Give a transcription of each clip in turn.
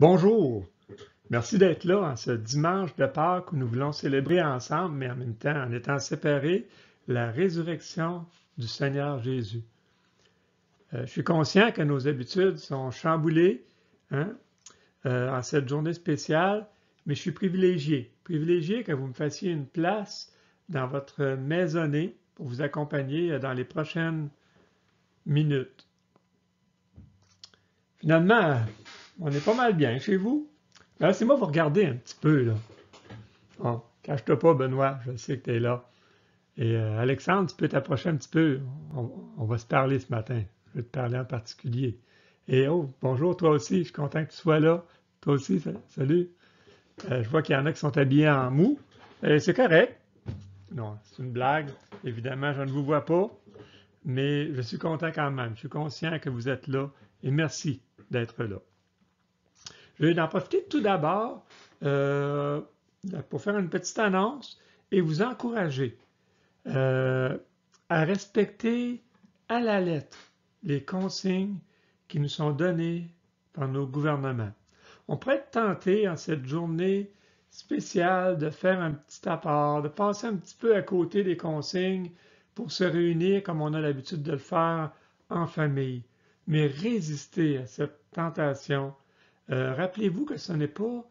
Bonjour, merci d'être là en ce dimanche de Pâques où nous voulons célébrer ensemble, mais en même temps en étant séparés, la résurrection du Seigneur Jésus. Je suis conscient que nos habitudes sont chamboulées hein, en cette journée spéciale, mais je suis privilégié que vous me fassiez une place dans votre maisonnée pour vous accompagner dans les prochaines minutes. Finalement, on est pas mal bien chez vous. Laissez-moi vous regarder un petit peu, là. Bon, cache-toi pas, Benoît, je sais que tu es là. Et Alexandre, tu peux t'approcher un petit peu. On va se parler ce matin. Je vais te parler en particulier. Et oh, bonjour, toi aussi, je suis content que tu sois là. Toi aussi, salut. Je vois qu'il y en a qui sont habillés en mou. C'est correct. Non, c'est une blague. Évidemment, je ne vous vois pas, mais je suis content quand même. Je suis conscient que vous êtes là et merci d'être là. Je vais en profiter tout d'abord pour faire une petite annonce et vous encourager à respecter à la lettre les consignes qui nous sont données par nos gouvernements. On pourrait être tenté en cette journée spéciale de faire un petit apport, de passer un petit peu à côté des consignes pour se réunir comme on a l'habitude de le faire en famille. Mais résister à cette tentation. Rappelez-vous que ce n'est pas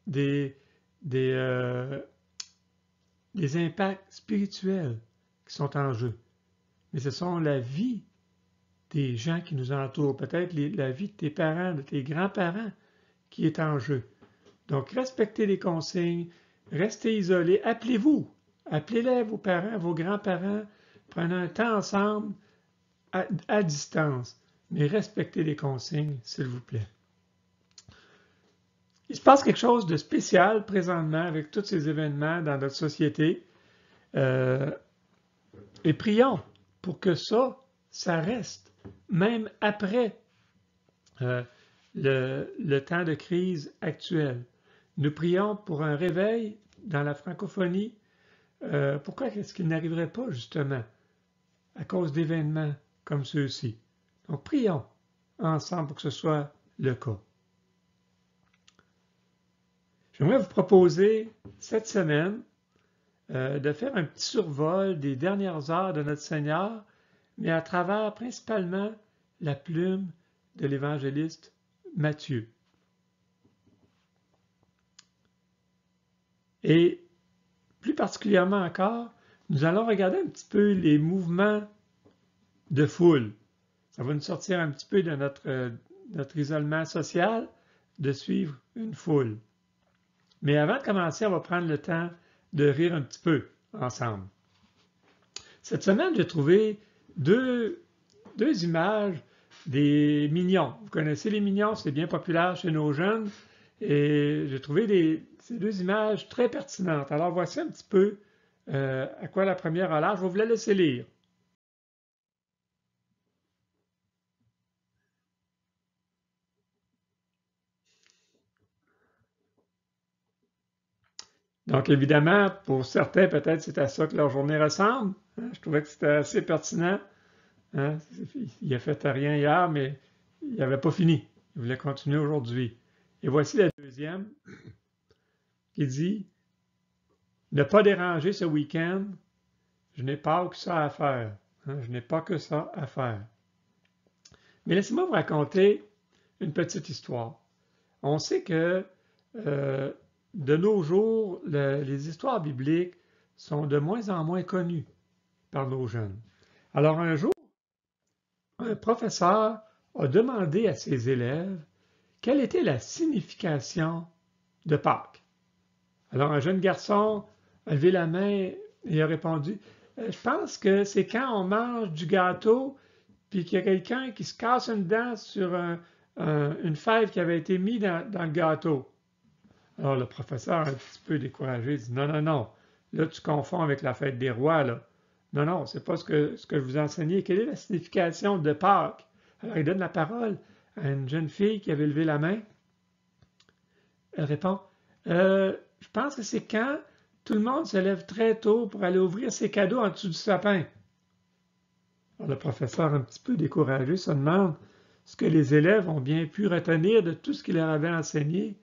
des impacts spirituels qui sont en jeu, mais ce sont la vie des gens qui nous entourent, peut-être la vie de tes parents, de tes grands-parents qui est en jeu. Donc, respectez les consignes, restez isolés, appelez-vous, appelez-les vos parents, vos grands-parents, prenez un temps ensemble à distance, mais respectez les consignes, s'il vous plaît. Il se passe quelque chose de spécial présentement avec tous ces événements dans notre société. Et prions pour que ça reste, même après le temps de crise actuel. Nous prions pour un réveil dans la francophonie. Pourquoi est-ce qu'il n'arriverait pas, justement, à cause d'événements comme ceux-ci? Donc, prions ensemble pour que ce soit le cas. J'aimerais vous proposer cette semaine de faire un petit survol des dernières heures de notre Seigneur, mais à travers principalement la plume de l'évangéliste Matthieu. Et plus particulièrement encore, nous allons regarder un petit peu les mouvements de foule. Ça va nous sortir un petit peu de notre isolement social, de suivre une foule. Mais avant de commencer, on va prendre le temps de rire un petit peu ensemble. Cette semaine, j'ai trouvé deux images des mignons. Vous connaissez les mignons, c'est bien populaire chez nos jeunes. Et j'ai trouvé ces deux images très pertinentes. Alors, voici un petit peu à quoi la première a l'air. Je vais vous la laisser lire. Donc, évidemment, pour certains, peut-être c'est à ça que leur journée ressemble. Je trouvais que c'était assez pertinent. Il a fait rien hier, mais il n'avait pas fini. Il voulait continuer aujourd'hui. Et voici la deuxième qui dit « Ne pas déranger ce week-end, je n'ai pas que ça à faire. Je n'ai pas que ça à faire. » Mais laissez-moi vous raconter une petite histoire. On sait que de nos jours, les histoires bibliques sont de moins en moins connues par nos jeunes. Alors un jour, un professeur a demandé à ses élèves quelle était la signification de Pâques. Alors un jeune garçon a levé la main et a répondu « Je pense que c'est quand on mange du gâteau puis qu'il y a quelqu'un qui se casse une dent sur une fève qui avait été mise dans le gâteau. » Alors le professeur, un petit peu découragé, dit « Non, non, non, là tu confonds avec la fête des rois, là. Non, non, c'est pas ce que je vous enseignais. Quelle est la signification de Pâques? » Alors il donne la parole à une jeune fille qui avait levé la main. Elle répond je pense que c'est quand tout le monde se lève très tôt pour aller ouvrir ses cadeaux en dessous du sapin. » Alors le professeur, un petit peu découragé, se demande ce que les élèves ont bien pu retenir de tout ce qu'il leur avait enseigné.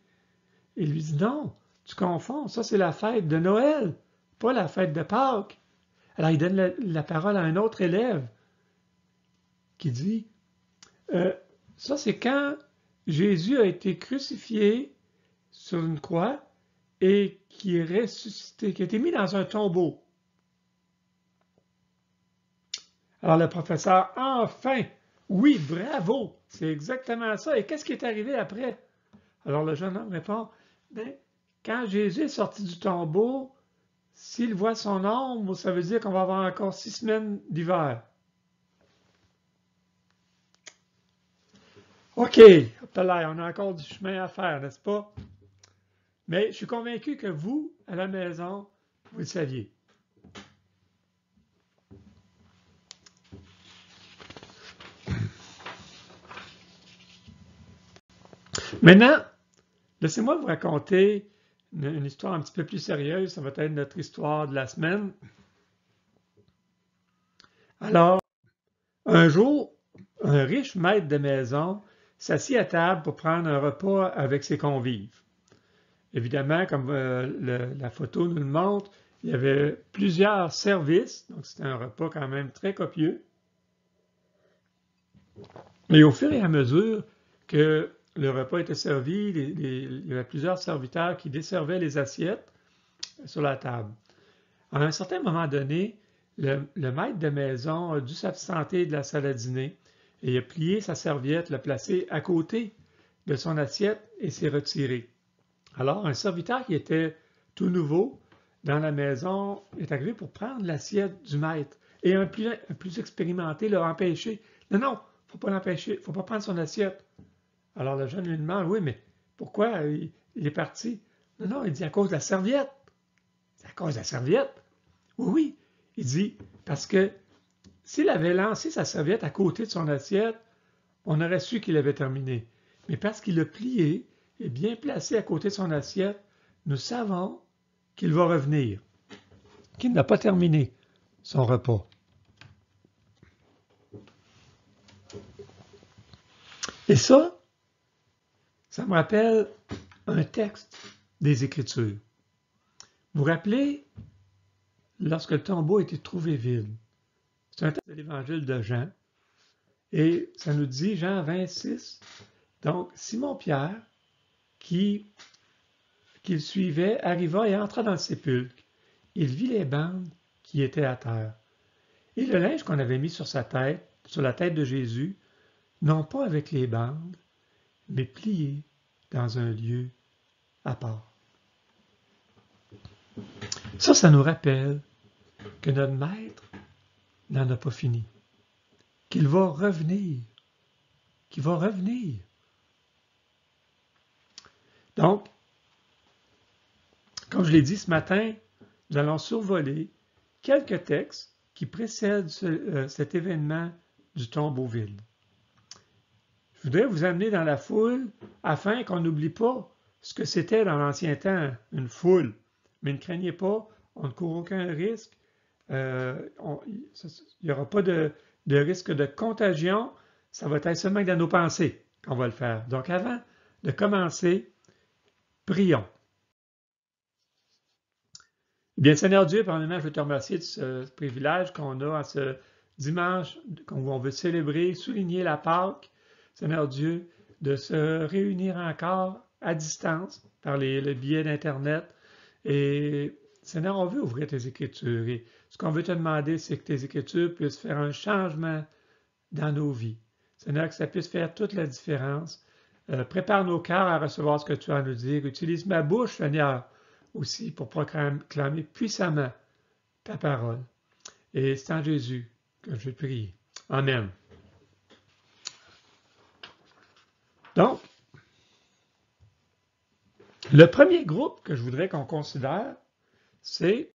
Il lui dit, non, tu confonds, ça c'est la fête de Noël, pas la fête de Pâques. Alors il donne la parole à un autre élève qui dit, ça c'est quand Jésus a été crucifié sur une croix et qui est ressuscité, qui a été mis dans un tombeau. Alors le professeur, enfin, oui, bravo, c'est exactement ça. Et qu'est-ce qui est arrivé après? Alors le jeune homme répond, ben, quand Jésus est sorti du tombeau, s'il voit son ombre, ça veut dire qu'on va avoir encore 6 semaines d'hiver. OK, on a encore du chemin à faire, n'est-ce pas? Mais je suis convaincu que vous, à la maison, vous le saviez. Maintenant, laissez-moi vous raconter une histoire un petit peu plus sérieuse. Ça va être notre histoire de la semaine. Alors, un jour, un riche maître de maison s'assit à table pour prendre un repas avec ses convives. Évidemment, comme la photo nous le montre, il y avait plusieurs services, donc c'était un repas quand même très copieux. Et au fur et à mesure que le repas était servi, il y avait plusieurs serviteurs qui desservaient les assiettes sur la table. À un certain moment donné, le maître de maison a dû s'absenter de la salle à dîner et a plié sa serviette, l'a placée à côté de son assiette et s'est retiré. Alors, un serviteur qui était tout nouveau dans la maison est arrivé pour prendre l'assiette du maître. Et un plus expérimenté l'a empêché. Non, non, il ne faut pas l'empêcher, il ne faut pas prendre son assiette. Alors le jeune lui demande, oui, mais pourquoi il est parti? Non, non, il dit à cause de la serviette. C'est à cause de la serviette? Oui, oui. Il dit, parce que s'il avait lancé sa serviette à côté de son assiette, on aurait su qu'il avait terminé. Mais parce qu'il l'a plié et bien placé à côté de son assiette, nous savons qu'il va revenir, qu'il n'a pas terminé son repas. Et ça me rappelle un texte des Écritures. Vous vous rappelez, lorsque le tombeau a été trouvé vide, c'est un texte de l'Évangile de Jean, et ça nous dit, Jean 26, donc Simon-Pierre, qui le suivait, arriva et entra dans le sépulcre. Il vit les bandes qui étaient à terre. Et le linge qu'on avait mis sur sa tête, sur la tête de Jésus, non pas avec les bandes, mais plié dans un lieu à part. Ça nous rappelle que notre Maître n'en a pas fini, qu'il va revenir, qu'il va revenir. Donc, comme je l'ai dit ce matin, nous allons survoler quelques textes qui précèdent cet événement du tombeau vide. Je voudrais vous amener dans la foule afin qu'on n'oublie pas ce que c'était dans l'ancien temps, une foule. Mais ne craignez pas, on ne court aucun risque. Il n'y aura pas de risque de contagion. Ça va être seulement dans nos pensées qu'on va le faire. Donc avant de commencer, prions. Bien, Seigneur Dieu, premièrement, je veux te remercier de ce privilège qu'on a à ce dimanche, où on veut célébrer, souligner la Pâque. Seigneur Dieu, de se réunir encore à distance par le biais d'Internet. Et Seigneur, on veut ouvrir tes Écritures. Et ce qu'on veut te demander, c'est que tes Écritures puissent faire un changement dans nos vies. Seigneur, que ça puisse faire toute la différence. Prépare nos cœurs à recevoir ce que tu as à nous dire. Utilise ma bouche, Seigneur, aussi pour proclamer puissamment ta parole. Et c'est en Jésus que je prie. Amen. Donc, le premier groupe que je voudrais qu'on considère, c'est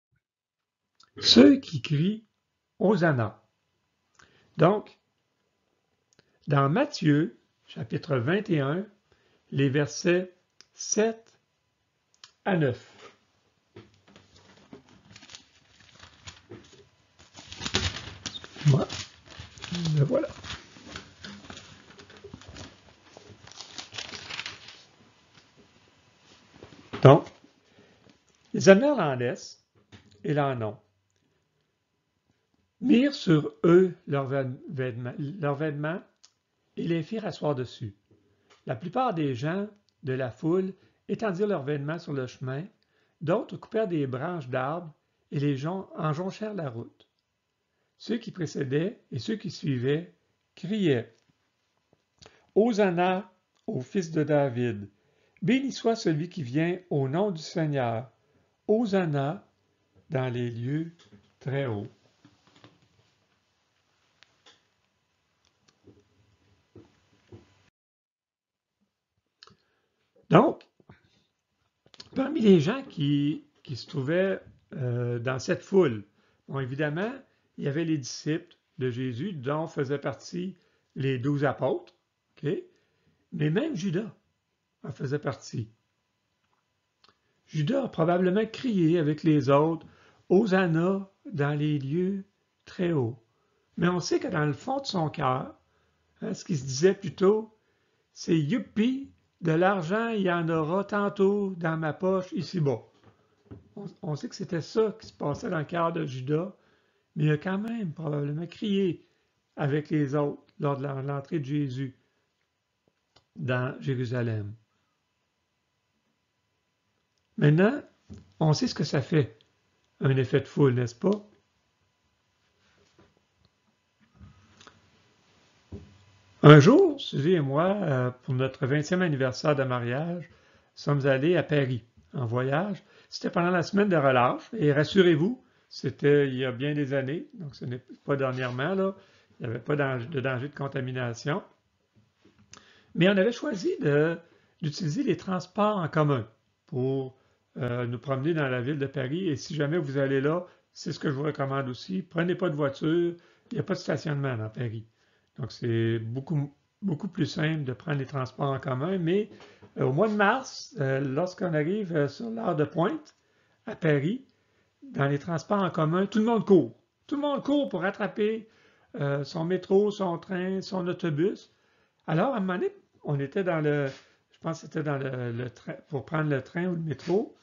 ceux qui crient Hosanna. Donc, dans Matthieu, chapitre 21, les versets 7 à 9. Excusez-moi, le voilà. Donc, les amenèrent l'ânesse et l'ânon, mirent sur eux leurs vêtements et les firent asseoir dessus. La plupart des gens de la foule étendirent leurs vêtements sur le chemin, d'autres coupèrent des branches d'arbres et les gens en jonchèrent la route. Ceux qui précédaient et ceux qui suivaient criaient « Hosanna au fils de David! Béni soit celui qui vient au nom du Seigneur! Hosanna dans les lieux très hauts! » Donc, parmi les gens qui se trouvaient dans cette foule, bon, évidemment, il y avait les disciples de Jésus, dont faisaient partie les 12 apôtres, okay? Mais même Judas en faisait partie. Judas a probablement crié avec les autres « Hosanna dans les lieux très hauts ». Mais on sait que dans le fond de son cœur, ce qu'il se disait plutôt, c'est « Youpi, de l'argent, il y en aura tantôt dans ma poche ici-bas ». On sait que c'était ça qui se passait dans le cœur de Judas, mais il a quand même probablement crié avec les autres lors de l'entrée de Jésus dans Jérusalem. Maintenant, on sait ce que ça fait, un effet de foule, n'est-ce pas? Un jour, Suzy et moi, pour notre 20e anniversaire de mariage, sommes allés à Paris en voyage. C'était pendant la semaine de relâche, et rassurez-vous, c'était il y a bien des années, donc ce n'est pas dernièrement, là. Il n'y avait pas de danger de contamination. Mais on avait choisi d'utiliser les transports en commun pour nous promener dans la ville de Paris. Et si jamais vous allez là, c'est ce que je vous recommande aussi. Prenez pas de voiture, il n'y a pas de stationnement dans Paris. Donc c'est beaucoup plus simple de prendre les transports en commun. Mais au mois de mars, lorsqu'on arrive sur l'heure de pointe à Paris, dans les transports en commun, tout le monde court. Tout le monde court pour rattraper son métro, son train, son autobus. Alors, à un moment donné, on était je pense que c'était dans le train, pour prendre le train ou le métro,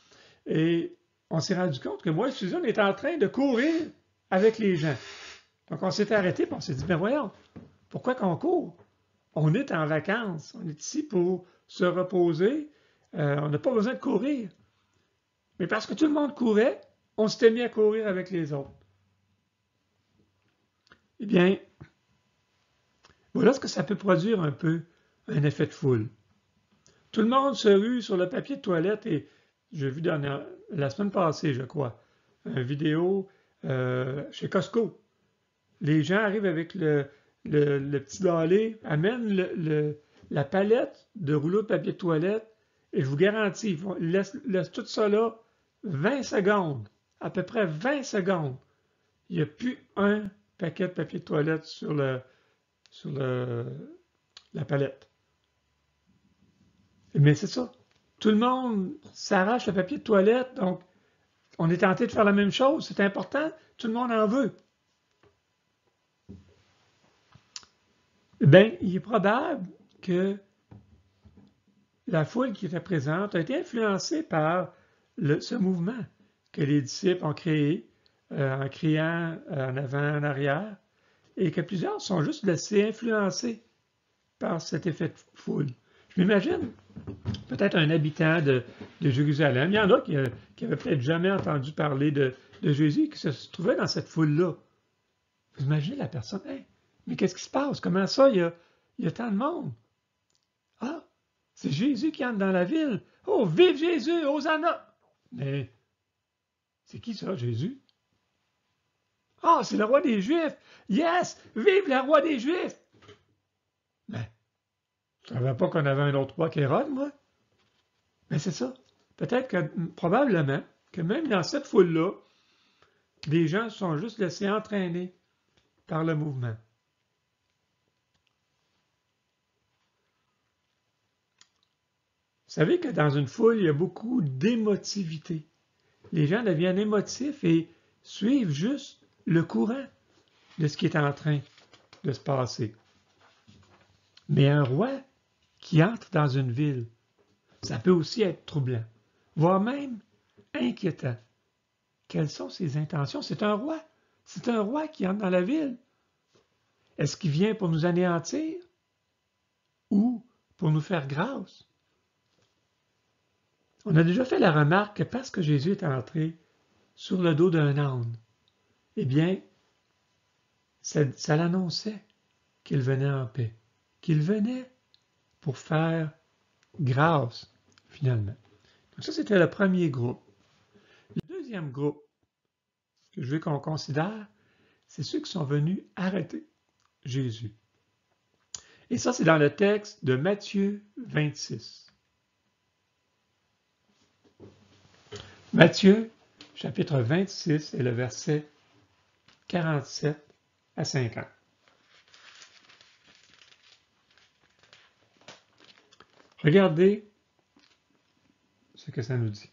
et on s'est rendu compte que moi et Suzy, on était en train de courir avec les gens. Donc, on s'était arrêté et on s'est dit, ben voyons, pourquoi qu'on court? On est en vacances, on est ici pour se reposer, on n'a pas besoin de courir. Mais parce que tout le monde courait, on s'était mis à courir avec les autres. Eh bien, voilà ce que ça peut produire un peu, un effet de foule. Tout le monde se rue sur le papier de toilette et j'ai vu la semaine passée, je crois, une vidéo chez Costco. Les gens arrivent avec le petit balai, amènent la palette de rouleaux de papier de toilette et je vous garantis, ils laissent tout ça là 20 secondes, à peu près 20 secondes. Il n'y a plus un paquet de papier de toilette sur la palette. Mais c'est ça. Tout le monde s'arrache le papier de toilette, donc on est tenté de faire la même chose. C'est important, tout le monde en veut. Bien, il est probable que la foule qui était présente a été influencée par ce mouvement que les disciples ont créé en criant en avant, en arrière, et que plusieurs sont juste laissés influencer par cet effet de foule. Je m'imagine peut-être un habitant de Jérusalem. Il y en a qui n'avaient peut-être jamais entendu parler de Jésus, qui se trouvaient dans cette foule-là. Vous imaginez la personne, hey, mais qu'est-ce qui se passe? Comment ça, il y a tant de monde? Ah, c'est Jésus qui entre dans la ville. Oh, vive Jésus, Hosanna! Mais c'est qui ça, Jésus? Ah, c'est le roi des Juifs! Yes! Vive le roi des Juifs! Mais je ne savais pas qu'on avait un autre roi qu'Hérode, moi. Mais c'est ça. Peut-être que, probablement, que même dans cette foule-là, des gens se sont juste laissés entraîner par le mouvement. Vous savez que dans une foule, il y a beaucoup d'émotivité. Les gens deviennent émotifs et suivent juste le courant de ce qui est en train de se passer. Mais un roi qui entre dans une ville, ça peut aussi être troublant. voire même inquiétant. Quelles sont ses intentions? C'est un roi. C'est un roi qui entre dans la ville. Est-ce qu'il vient pour nous anéantir ou pour nous faire grâce? On a déjà fait la remarque que parce que Jésus est entré sur le dos d'un âne, eh bien, ça l'annonçait qu'il venait en paix, qu'il venait pour faire grâce, finalement. Donc ça, c'était le premier groupe. Le deuxième groupe que je veux qu'on considère, c'est ceux qui sont venus arrêter Jésus. Et ça, c'est dans le texte de Matthieu 26. Matthieu, chapitre 26, et le verset 47 à 50. Regardez ce que ça nous dit.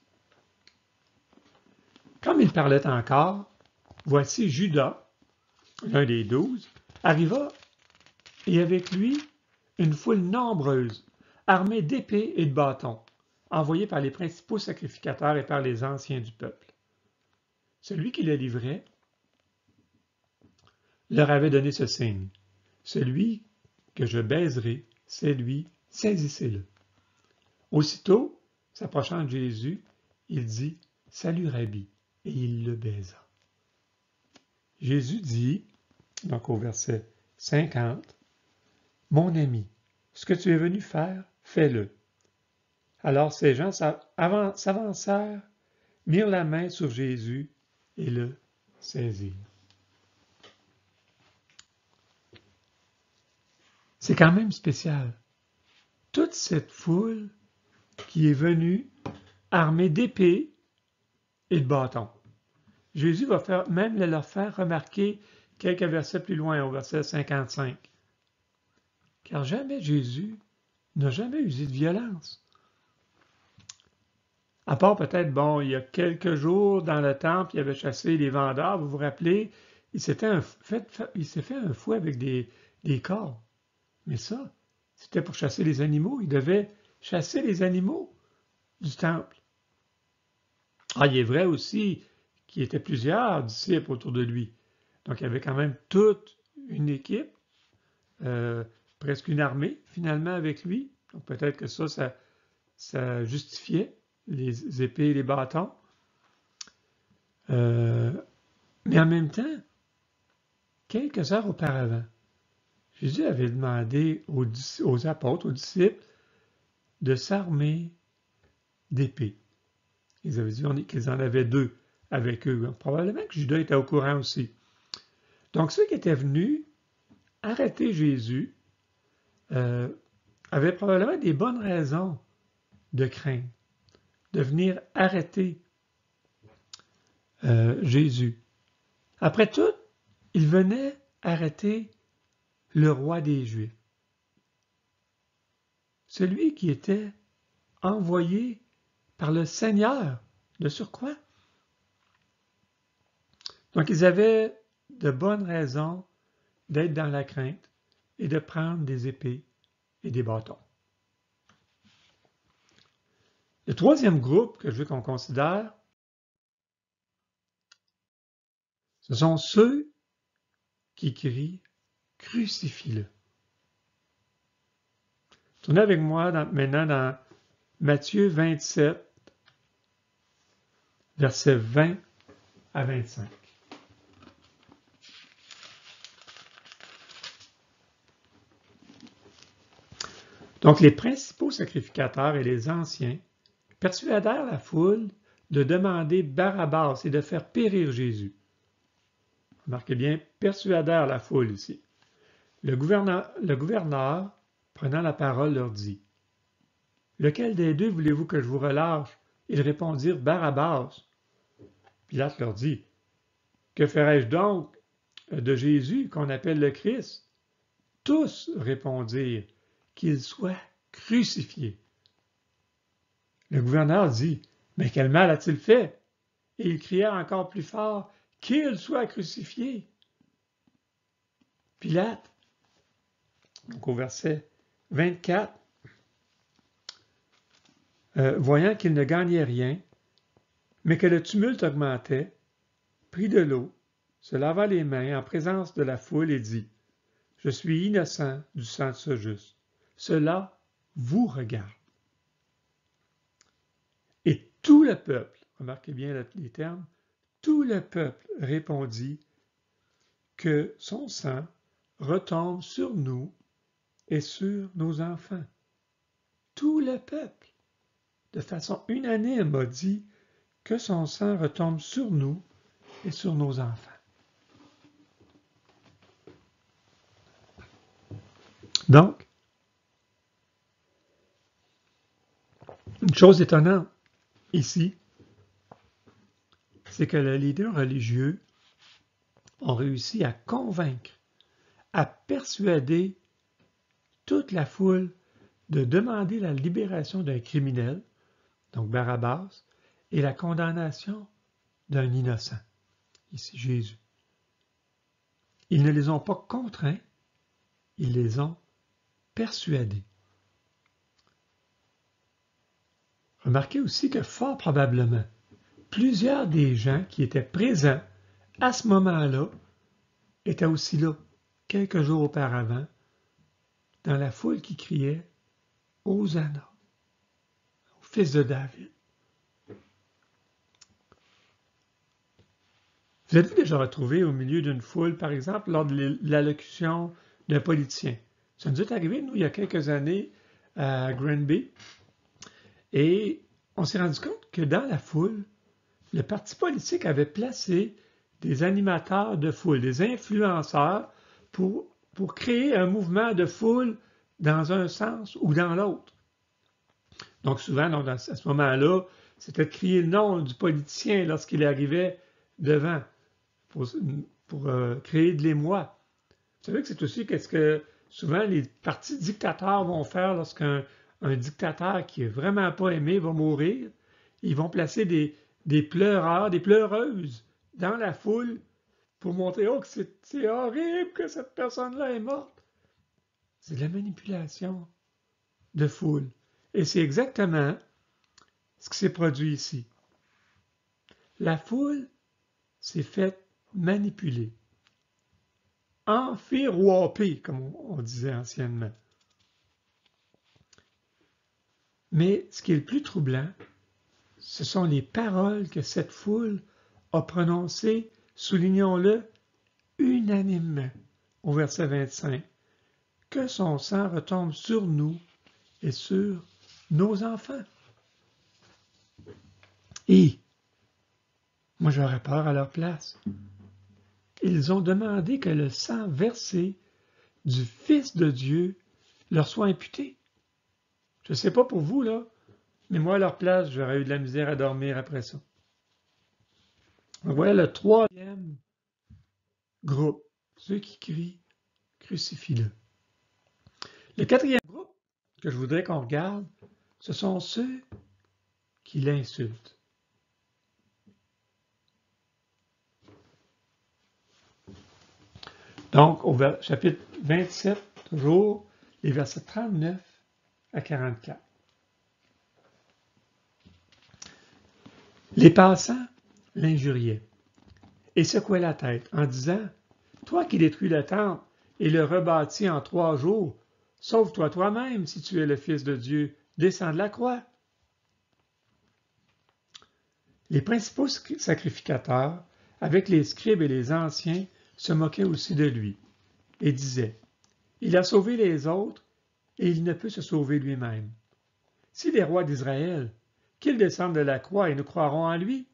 Comme il parlait encore, voici Judas, l'un des 12, arriva et avec lui une foule nombreuse, armée d'épées et de bâtons, envoyés par les principaux sacrificateurs et par les anciens du peuple. Celui qui le livrait leur avait donné ce signe. Celui que je baiserai, c'est lui, saisissez-le. Aussitôt, s'approchant de Jésus, il dit « Salut Rabbi » et il le baisa. Jésus dit, donc au verset 50, « Mon ami, ce que tu es venu faire, fais-le. » Alors ces gens s'avancèrent, mirent la main sur Jésus et le saisirent. C'est quand même spécial. Toute cette foule qui est venue armée d'épées et de bâtons. Jésus va même leur faire remarquer quelques versets plus loin, au verset 55. Car jamais Jésus n'a jamais usé de violence. À part peut-être, il y a quelques jours dans le temple, il avait chassé les vendeurs, vous vous rappelez, il s'est fait un fouet avec des cordes. Mais ça, c'était pour chasser les animaux. Il devait chasser les animaux du temple. Il est vrai aussi qu'il y était plusieurs disciples autour de lui. Donc, il y avait quand même toute une équipe, presque une armée, finalement, avec lui. Donc, peut-être que ça justifiait les épées et les bâtons. Mais en même temps, quelques heures auparavant, Jésus avait demandé aux apôtres, aux disciples, de s'armer d'épées. Ils avaient dit qu'ils en avaient 2 avec eux. Probablement que Judas était au courant aussi. Donc ceux qui étaient venus arrêter Jésus avaient probablement des bonnes raisons de craindre, de venir arrêter Jésus. Après tout, ils venaient arrêter le roi des Juifs. Celui qui était envoyé par le Seigneur de surcroît. Donc ils avaient de bonnes raisons d'être dans la crainte et de prendre des épées et des bâtons. Le troisième groupe que je veux qu'on considère, ce sont ceux qui crient « Crucifie-le ». Tournez avec moi maintenant dans Matthieu 27, versets 20 à 25. Donc les principaux sacrificateurs et les anciens persuadèrent la foule de demander Barabbas et de faire périr Jésus. Remarquez bien, persuadèrent la foule ici. Le gouverneur, prenant la parole, leur dit « Lequel des 2 voulez-vous que je vous relâche ?» Ils répondirent « Barabbas. » Pilate leur dit « Que ferai-je donc de Jésus qu'on appelle le Christ ?» Tous répondirent « Qu'il soit crucifié. » Le gouverneur dit « Mais quel mal a-t-il fait ?» Et ils crièrent encore plus fort « Qu'il soit crucifié. » Pilate, donc au verset 24, voyant qu'il ne gagnait rien, mais que le tumulte augmentait, prit de l'eau, se lava les mains en présence de la foule et dit, « Je suis innocent du sang de ce juste. Cela vous regarde. » Et tout le peuple, remarquez bien les termes, tout le peuple répondit que son sang retombe sur nous et sur nos enfants. Tout le peuple, de façon unanime, a dit que son sang retombe sur nous et sur nos enfants. Donc, une chose étonnante ici, c'est que les leaders religieux ont réussi à convaincre, à persuader toute la foule de demander la libération d'un criminel, donc Barabbas, et la condamnation d'un innocent, ici Jésus. Ils ne les ont pas contraints, ils les ont persuadés. Remarquez aussi que fort probablement, plusieurs des gens qui étaient présents à ce moment-là étaient aussi là, quelques jours auparavant, dans la foule qui criait « Hosanna » au fils de David. Vous avez déjà retrouvé au milieu d'une foule, par exemple, lors de l'allocution d'un politicien. Ça nous est arrivé, nous, il y a quelques années, à Granby, et on s'est rendu compte que dans la foule, le parti politique avait placé des animateurs de foule, des influenceurs, pour créer un mouvement de foule dans un sens ou dans l'autre. Donc souvent, à ce moment-là, c'était de crier le nom du politicien lorsqu'il arrivait devant pour créer de l'émoi. Vous savez que c'est aussi ce que souvent les partis dictateurs vont faire lorsqu'un dictateur qui est vraiment pas aimé va mourir. Ils vont placer des pleureurs, des pleureuses dans la foule pour montrer que c'est horrible que cette personne-là est morte. C'est de la manipulation de foule. Et c'est exactement ce qui s'est produit ici. La foule s'est faite manipuler, enfiroiper, comme on disait anciennement. Mais ce qui est le plus troublant, ce sont les paroles que cette foule a prononcées, soulignons-le, unanimement, au verset 25. Que son sang retombe sur nous et sur nos enfants. Et, moi j'aurais peur à leur place. Ils ont demandé que le sang versé du Fils de Dieu leur soit imputé. Je ne sais pas pour vous, là, mais moi, à leur place, j'aurais eu de la misère à dormir après ça. Voilà le troisième groupe, ceux qui crient « Crucifie-le ». Le quatrième groupe que je voudrais qu'on regarde, ce sont ceux qui l'insultent. Donc, au chapitre 27, toujours, les versets 39 à 44. Les passants l'injuriaient et secouaient la tête en disant « Toi qui détruis le temple et le rebâtis en 3 jours, sauve-toi toi-même si tu es le Fils de Dieu, descends de la croix. » Les principaux sacrificateurs, avec les scribes et les anciens, se moquaient aussi de lui et disaient « Il a sauvé les autres et il ne peut se sauver lui-même. S'il est roi d'Israël, qu'il descende de la croix et nous croirons en lui. »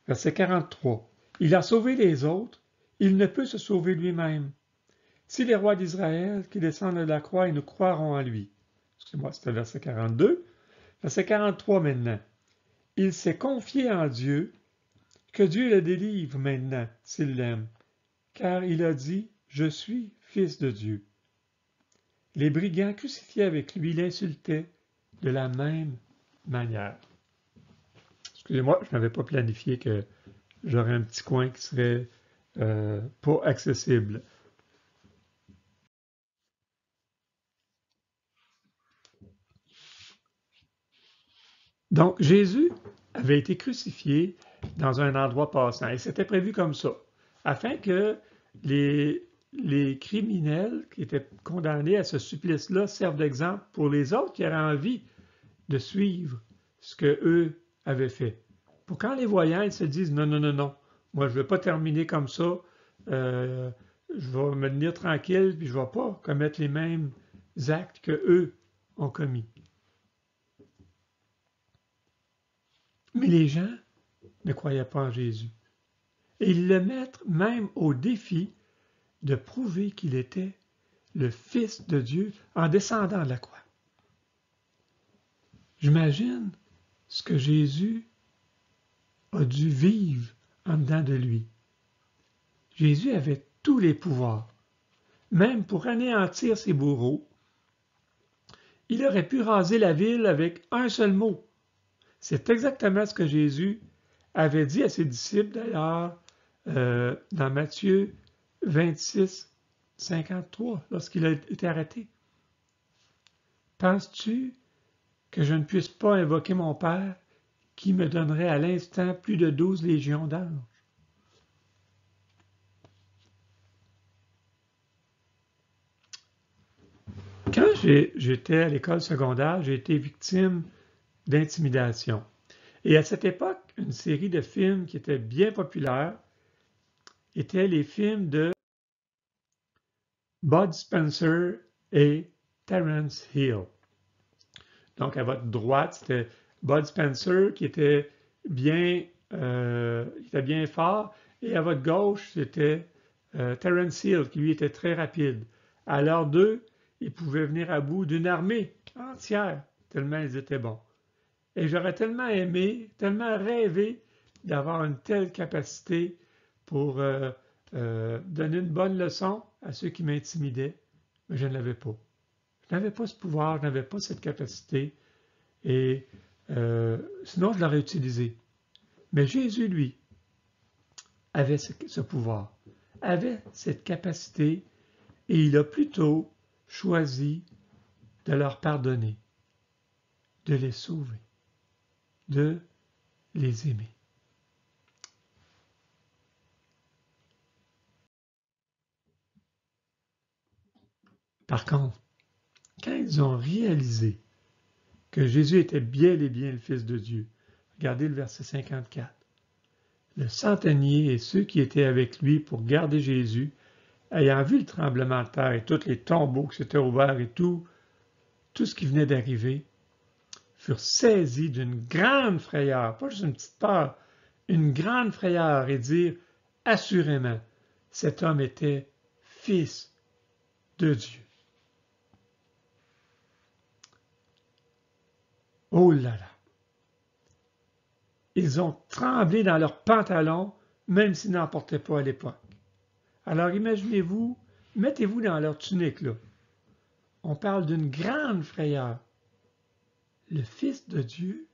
Verset 43. Il a sauvé les autres, il ne peut se sauver lui-même. S'il est roi d'Israël, qu'il descende de la croix et nous croirons en lui. Excusez-moi, c'était verset 42. Verset 43 maintenant. Il s'est confié en Dieu, que Dieu le délivre maintenant, s'il l'aime, car il a dit, je suis fils de Dieu. Les brigands crucifiés avec lui l'insultaient de la même manière. Excusez-moi, je n'avais pas planifié que j'aurais un petit coin qui serait pas accessible. Donc, Jésus avait été crucifié dans un endroit passant, et c'était prévu comme ça, afin que les criminels qui étaient condamnés à ce supplice-là servent d'exemple pour les autres qui auraient envie de suivre ce que eux avaient fait. Pour qu'en les voyant, ils se disent non, non, non, non, moi je ne vais pas terminer comme ça, je vais me tenir tranquille, puis je ne vais pas commettre les mêmes actes que eux ont commis. Mais les gens ne croyaient pas en Jésus. Et ils le mettent même au défi de prouver qu'il était le Fils de Dieu en descendant de la croix. J'imagine ce que Jésus a dû vivre en dedans de lui. Jésus avait tous les pouvoirs, même pour anéantir ses bourreaux. Il aurait pu raser la ville avec un seul mot. C'est exactement ce que Jésus avait dit à ses disciples, d'ailleurs, dans Matthieu 26, 53, lorsqu'il a été arrêté. Penses-tu que je ne puisse pas invoquer mon Père qui me donnerait à l'instant plus de 12 légions d'anges? Quand j'étais à l'école secondaire, j'ai été victime d'intimidation. Et à cette époque, une série de films qui était bien populaire étaient les films de Bud Spencer et Terence Hill. Donc, à votre droite, c'était Bud Spencer qui était bien fort, et à votre gauche, c'était Terence Hill qui, lui, était très rapide. Alors, d'eux, ils pouvaient venir à bout d'une armée entière, tellement ils étaient bons. Et j'aurais tellement aimé, tellement rêvé d'avoir une telle capacité pour donner une bonne leçon à ceux qui m'intimidaient, mais je ne l'avais pas. Je n'avais pas ce pouvoir, je n'avais pas cette capacité, et sinon je l'aurais utilisé. Mais Jésus, lui, avait ce pouvoir, avait cette capacité, et il a plutôt choisi de leur pardonner, de les sauver, de les aimer. Par contre, quand ils ont réalisé que Jésus était bel et bien le Fils de Dieu, regardez le verset 54, le centenier et ceux qui étaient avec lui pour garder Jésus, ayant vu le tremblement de terre et tous les tombeaux qui s'étaient ouverts et tout ce qui venait d'arriver, furent saisis d'une grande frayeur, pas juste une petite peur, une grande frayeur, et dirent assurément, cet homme était Fils de Dieu. Oh là là! Ils ont tremblé dans leurs pantalons, même s'ils n'en portaient pas à l'époque. Alors imaginez-vous, mettez-vous dans leur tunique, là. On parle d'une grande frayeur. Le Fils de Dieu,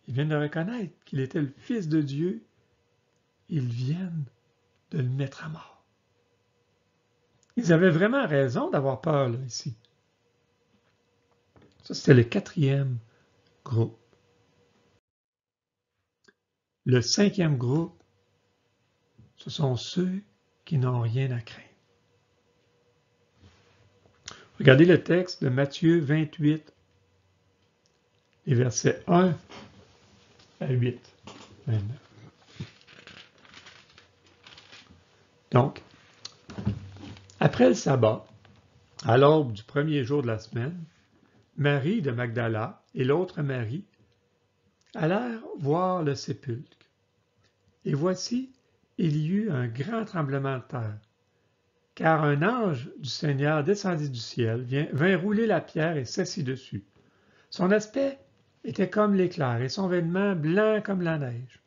ils viennent de reconnaître qu'il était le Fils de Dieu, ils viennent de le mettre à mort. Ils avaient vraiment raison d'avoir peur, là, ici. Ça, c'était le 4e groupe. Le 5e groupe, ce sont ceux qui n'ont rien à craindre. Regardez le texte de Matthieu 28, les versets 1 à 8. 29. Donc, après le sabbat, à l'aube du premier jour de la semaine, Marie de Magdala et l'autre Marie allèrent voir le sépulcre. Et voici, il y eut un grand tremblement de terre, car un ange du Seigneur descendit du ciel, vint rouler la pierre et s'assit dessus. Son aspect était comme l'éclair et son vêtement blanc comme la neige.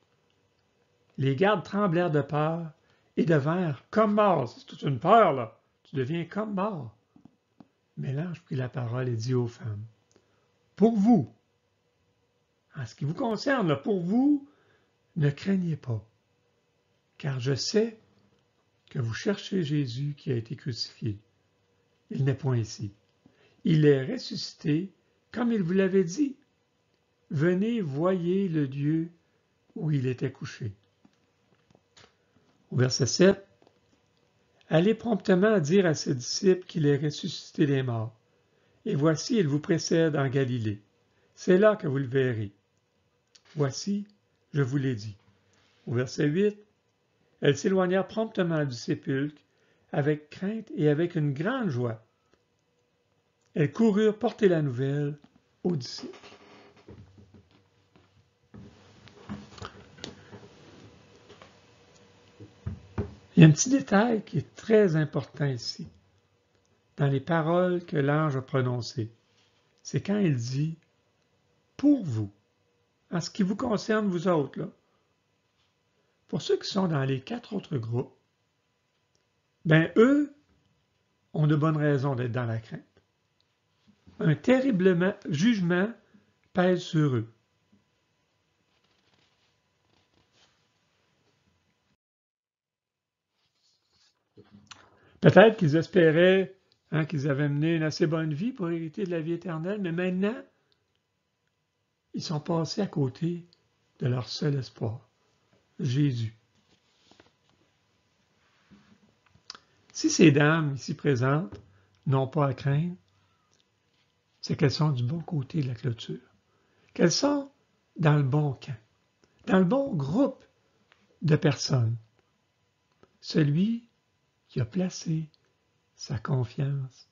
Les gardes tremblèrent de peur et devinrent comme morts. C'est toute une peur, là. Tu deviens comme mort. Mais l'ange prit la parole et dit aux femmes, pour vous, en ce qui vous concerne, là, pour vous, ne craignez pas, car je sais que vous cherchez Jésus qui a été crucifié. Il n'est point ici. Il est ressuscité comme il vous l'avait dit. venez, voyez le lieu où il était couché. Au verset 7, allez promptement dire à ses disciples qu'il est ressuscité des morts. Et voici, il vous précède en Galilée. C'est là que vous le verrez. Voici, je vous l'ai dit. Au verset 8, elles s'éloignèrent promptement du sépulcre avec crainte et avec une grande joie. Elles coururent porter la nouvelle aux disciples. Il y a un petit détail qui est très important ici, dans les paroles que l'ange a prononcées. C'est quand il dit « pour vous », en ce qui vous concerne, vous autres, là. Pour ceux qui sont dans les 4 autres groupes, ben eux ont de bonnes raisons d'être dans la crainte. Un terrible jugement pèse sur eux. Peut-être qu'ils espéraient qu'ils avaient mené une assez bonne vie pour hériter de la vie éternelle, mais maintenant, ils sont passés à côté de leur seul espoir, Jésus. Si ces dames ici présentes n'ont pas à craindre, c'est qu'elles sont du bon côté de la clôture, qu'elles sont dans le bon camp, dans le bon groupe de personnes, celui qui a placé sa confiance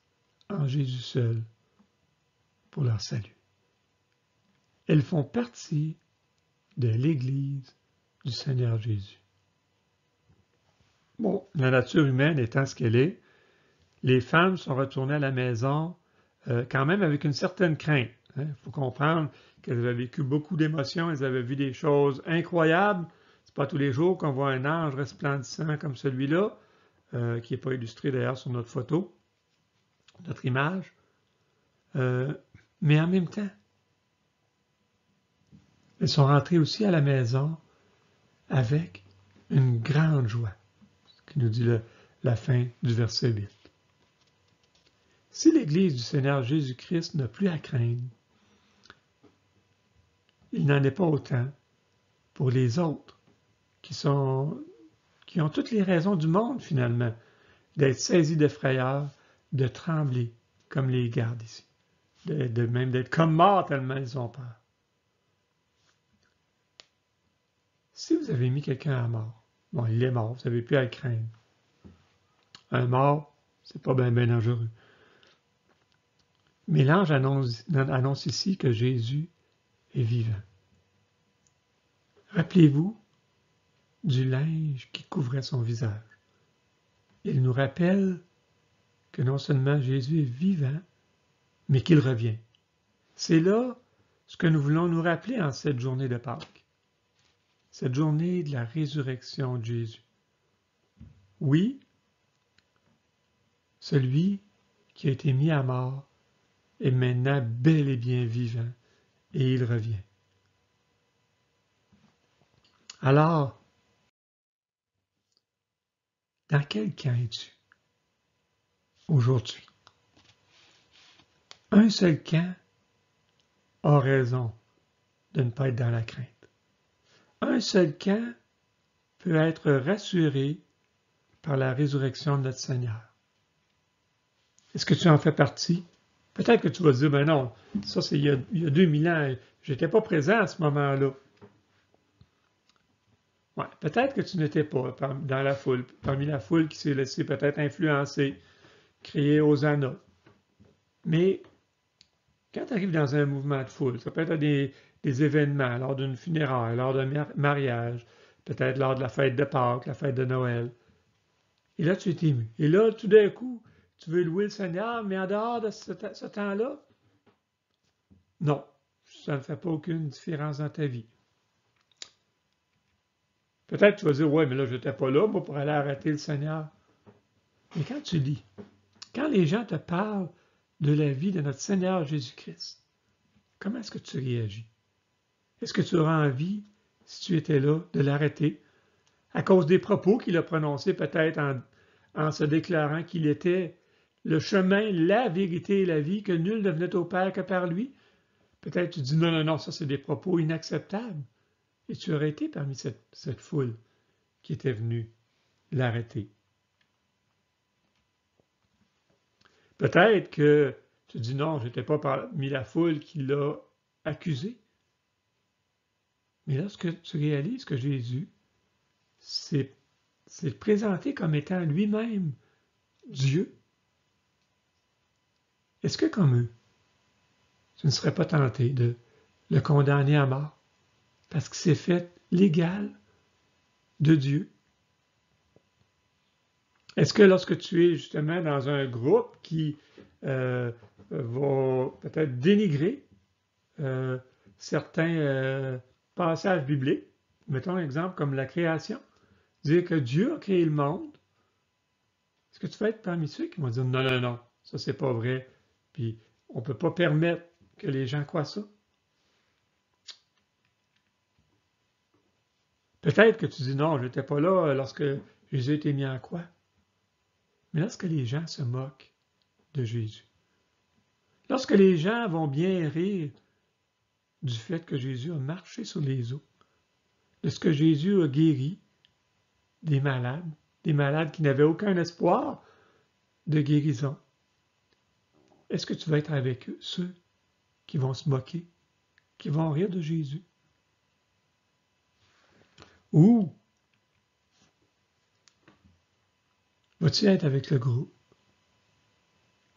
en Jésus seul pour leur salut. Elles font partie de l'Église du Seigneur Jésus. Bon, la nature humaine étant ce qu'elle est, les femmes sont retournées à la maison quand même avec une certaine crainte. Il faut comprendre qu'elles avaient vécu beaucoup d'émotions, elles avaient vu des choses incroyables. C'est pas tous les jours qu'on voit un ange resplendissant comme celui-là, qui n'est pas illustré d'ailleurs sur notre photo, notre image. Mais en même temps, elles sont rentrées aussi à la maison avec une grande joie, ce qui nous dit la fin du verset 8. Si l'Église du Seigneur Jésus-Christ n'a plus à craindre, il n'en est pas autant pour les autres qui ont toutes les raisons du monde finalement d'être saisis de frayeur, de trembler comme les gardes ici, même d'être comme morts tellement ils ont peur. Si vous avez mis quelqu'un à mort, bon, il est mort, vous n'avez plus à le craindre. Un mort, c'est pas bien dangereux. Mais l'ange annonce ici que Jésus est vivant. Rappelez-vous du linge qui couvrait son visage. Il nous rappelle que non seulement Jésus est vivant, mais qu'il revient. C'est là ce que nous voulons nous rappeler en cette journée de Pâques. Cette journée de la résurrection de Jésus. Oui, celui qui a été mis à mort est maintenant bel et bien vivant et il revient. Alors, dans quel camp es-tu aujourd'hui? Un seul camp a raison de ne pas être dans la crainte. Un seul camp peut être rassuré par la résurrection de notre Seigneur. Est-ce que tu en fais partie? Peut-être que tu vas dire, ben non, ça c'est il y a 2000 ans, je n'étais pas présent à ce moment-là. Ouais, peut-être que tu n'étais pas dans la foule, parmi la foule qui s'est laissée peut-être influencer, crier Hosanna. Mais quand tu arrives dans un mouvement de foule, ça peut être des événements, lors d'une funéraille, lors d'un mariage, peut-être lors de la fête de Pâques, la fête de Noël. Et là, tu es ému. Et là, tout d'un coup, tu veux louer le Seigneur, mais en dehors de ce temps-là, non, ça ne fait pas aucune différence dans ta vie. Peut-être que tu vas dire, ouais, mais là, je n'étais pas là, moi, pour aller arrêter le Seigneur. Mais quand tu lis, quand les gens te parlent de la vie de notre Seigneur Jésus-Christ, comment est-ce que tu réagis? Est-ce que tu auras envie, si tu étais là, de l'arrêter à cause des propos qu'il a prononcés peut-être en se déclarant qu'il était le chemin, la vérité et la vie, que nul ne venait au Père que par lui? Peut-être tu dis non, non, non, ça c'est des propos inacceptables. Et tu aurais été parmi cette foule qui était venue l'arrêter. Peut-être que tu dis non, je n'étais pas parmi la foule qui l'a accusé. Mais lorsque tu réalises que Jésus s'est présenté comme étant lui-même Dieu, est-ce que comme eux, tu ne serais pas tenté de le condamner à mort parce qu'il s'est fait l'égal de Dieu? Est-ce que lorsque tu es justement dans un groupe qui va peut-être dénigrer certains passages bibliques, mettons un exemple comme la création, dire que Dieu a créé le monde, est-ce que tu vas être parmi ceux qui vont dire non, non, non, ça c'est pas vrai, puis on ne peut pas permettre que les gens croient ça? Peut-être que tu dis non, je n'étais pas là lorsque Jésus a été mis en croix. Mais lorsque les gens se moquent de Jésus, lorsque les gens vont bien rire du fait que Jésus a marché sur les eaux, de ce que Jésus a guéri des malades qui n'avaient aucun espoir de guérison, est-ce que tu vas être avec eux, ceux qui vont se moquer, qui vont rire de Jésus? Ou vas-tu être avec le groupe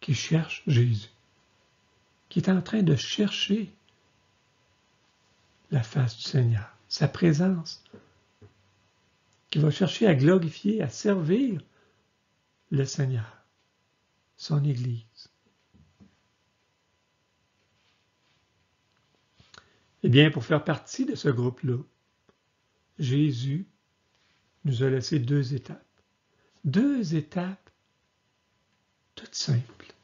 qui cherche Jésus, qui est en train de chercher la face du Seigneur, sa présence, qui va chercher à glorifier, à servir le Seigneur, son Église? Eh bien, pour faire partie de ce groupe-là, Jésus nous a laissé 2 étapes. 2 étapes toutes simples.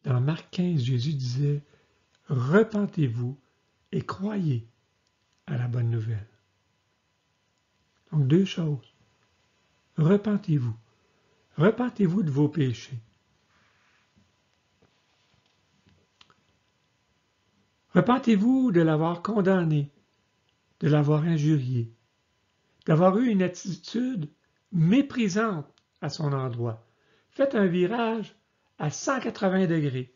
Dans Marc 15, Jésus disait « Repentez-vous et croyez à la bonne nouvelle. » Donc 2 choses. Repentez-vous. Repentez-vous de vos péchés. Repentez-vous de l'avoir condamné, de l'avoir injurié, d'avoir eu une attitude méprisante à son endroit. Faites un virage à 180 degrés.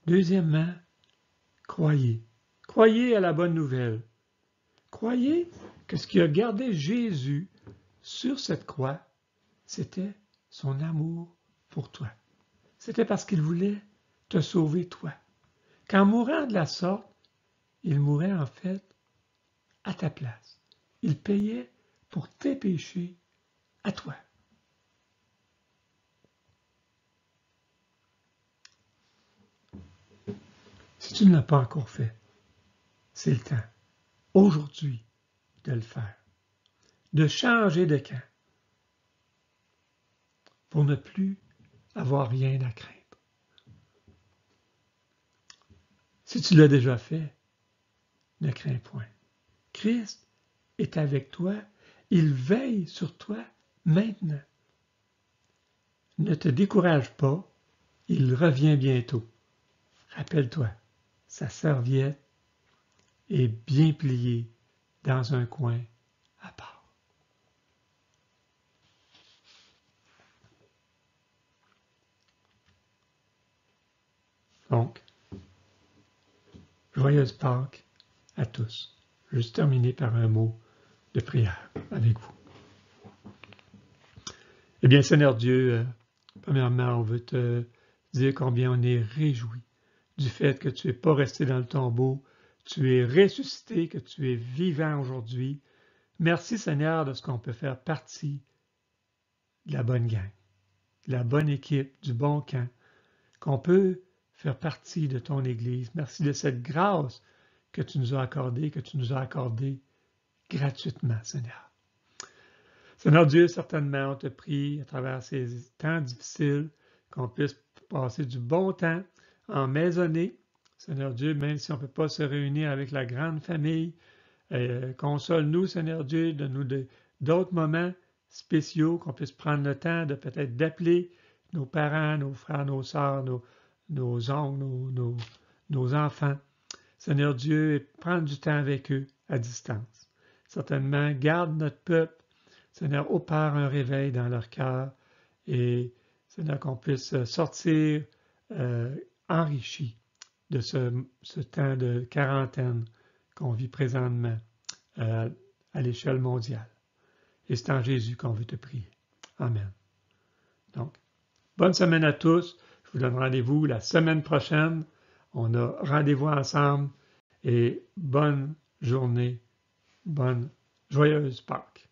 Deuxièmement, croyez. Croyez à la bonne nouvelle. Croyez que ce qui a gardé Jésus sur cette croix, c'était son amour pour toi. C'était parce qu'il voulait te sauver toi. Qu'en mourant de la sorte, il mourait en fait à ta place. Il payait pour tes péchés à toi. Si tu ne l'as pas encore fait, c'est le temps, aujourd'hui, de le faire, de changer de camp, pour ne plus avoir rien à craindre. Si tu l'as déjà fait, ne crains point. Christ est avec toi, il veille sur toi maintenant. Ne te décourage pas, il revient bientôt. Rappelle-toi, sa serviette est bien pliée dans un coin à part. Donc, joyeuse Pâques à tous. Je vais juste terminer par un mot de prière avec vous. Eh bien, Seigneur Dieu, premièrement, on veut te dire combien on est réjouis du fait que tu n'es pas resté dans le tombeau, tu es ressuscité, que tu es vivant aujourd'hui. Merci Seigneur de ce qu'on peut faire partie de la bonne gang, de la bonne équipe, du bon camp, qu'on peut faire partie de ton Église. Merci de cette grâce que tu nous as accordée gratuitement, Seigneur. Seigneur Dieu, certainement, on te prie à travers ces temps difficiles qu'on puisse passer du bon temps en maisonnée. Seigneur Dieu, même si on ne peut pas se réunir avec la grande famille, console-nous, Seigneur Dieu, donne-nous d'autres moments spéciaux, qu'on puisse prendre le temps de peut-être d'appeler nos parents, nos frères, nos sœurs, nos oncles, nos enfants. Seigneur Dieu, et prendre du temps avec eux à distance. Certainement, garde notre peuple. Seigneur, opère un réveil dans leur cœur et Seigneur, qu'on puisse sortir enrichi de ce temps de quarantaine qu'on vit présentement à l'échelle mondiale. Et c'est en Jésus qu'on veut te prier. Amen. Donc, bonne semaine à tous. Je vous donne rendez-vous la semaine prochaine. On a rendez-vous ensemble et bonne journée, bonne joyeuse Pâques.